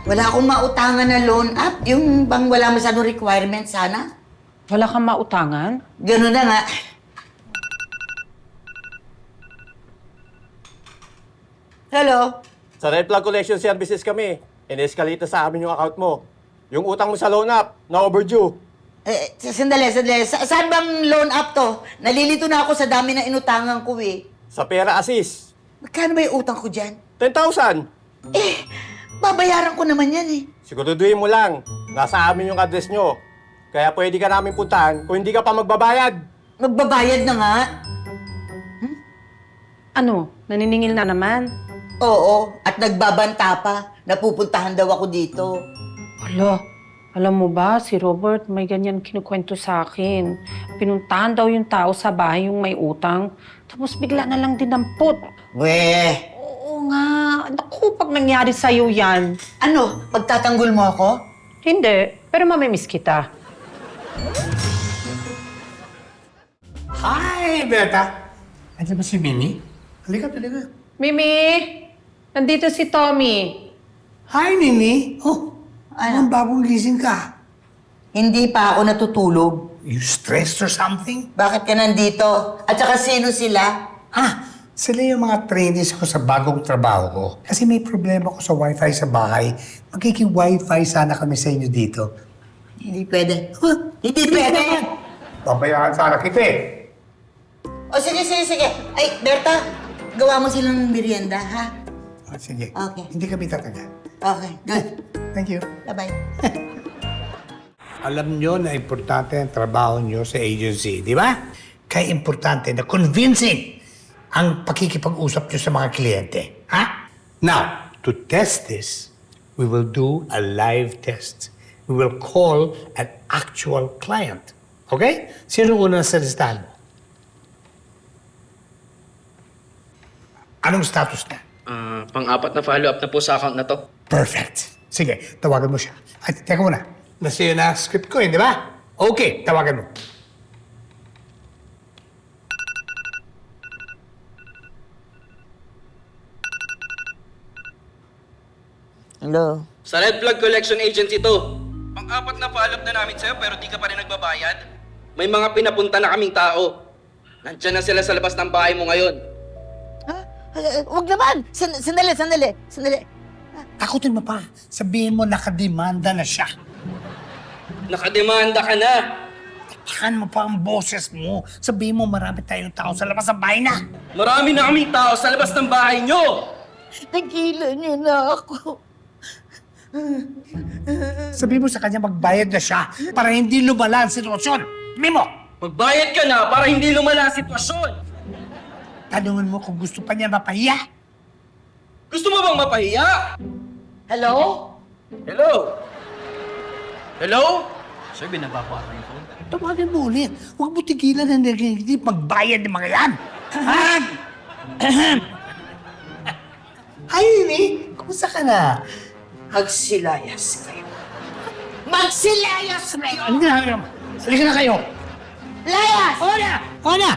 Wala akong mautangan na loan up. Yung bang wala masyadong requirement sana. Wala kang mautangan? Ganun na nga. Hello? Sa Red Flag Collection Services kami. In-escalate na sa amin yung account mo. Yung utang mo sa loan up, na overdue. Sandali. Saan bang loan up to? Nalilito na ako sa dami na inutangan ko eh. Sa Pera Assist, Magkano ba yung utang ko dyan? 10,000. Babayaran ko naman yan eh. Siguraduhin mo lang, nasa amin yung address nyo. Kaya pwede ka namin puntahan kung hindi ka pa magbabayad. Magbabayad na nga. Ano? Naniningil na naman? Oo, at nagbabanta pa. Napupuntahan daw ako dito. Hala, alam mo ba, si Robert may ganyan kinukwento sa akin. Pinuntahan daw yung tao sa bahay yung may utang, tapos bigla na lang dinampot. Weh, Oo nga. Naku, pag nangyari sa'yo yan. ano? Pagtatanggol mo ako? Hindi, pero mamimiss kita. Hi, Beta! Andiyan ba si Mimi? Halika. Mimi! Nandito si Tommy. Hi, Mimi! Oh, anong bagong gising ka? Hindi pa ako natutulog. You stressed or something? Bakit ka nandito? At saka sino sila? Sila yung mga trainees ko sa bagong trabaho ko. Kasi may problema ko sa wifi sa bahay. Magiging wifi sana kami sa inyo dito. Hindi pwede. Hindi pwede! Babayaran sana kita eh. O sige. Ay, Berta, gawa mo silang merienda, ha? Oh, sige. Okay. Hindi kami tatagal. Okay, good. Thank you. Bye-bye. Alam nyo na importante ang trabaho nyo sa agency, di ba? Kaya importante na convincing ang pakikipag-usap nyo sa mga kliyente. Ha? Now, to test this, we will do a live test. We will call an actual client. Okay? Sino una sa listahan mo? Anong status na? Pang-apat na follow-up na po sa account na to. Perfect. Sige, tawagan mo siya. Ay, teka muna. Nasa na script ko, di ba? Okay, tawagan mo. Hello? Sa Red Flag Collection Agency to. Pang-apat na follow-up na namin sa'yo pero di ka pa rin nagbabayad. May mga pinapunta na kaming tao. Nandiyan na sila sa labas ng bahay mo ngayon. Ha? Huwag naman! Sandali. Takutin mo pa. Sabihin mo nakademanda na siya. Nakademanda ka na. Takan mo pa ang boses mo. Sabihin mo marami tayong tao sa labas ng bahay na. Marami na kaming tao sa labas ng bahay nyo. Nagilan niyo na ako. Sabihin mo sa kanya magbayad na siya para hindi lumala ang sitwasyon. Sabihin mo! Magbayad ka na para hindi lumala ang sitwasyon. Tanungin mo kung gusto pa niya mapahiya. Gusto mo bang mapahiya? Hello? Hello? Hello? Sir, binaba ko ako yung phone. Tawagan mo ulit. Huwag mo tigilan ang hindi magbayad ng mga yan. Hi, Nini. Kumusta ka na? Magsilayas kayo. Magsilayas kayo! Halika na kayo. Layas! Ona!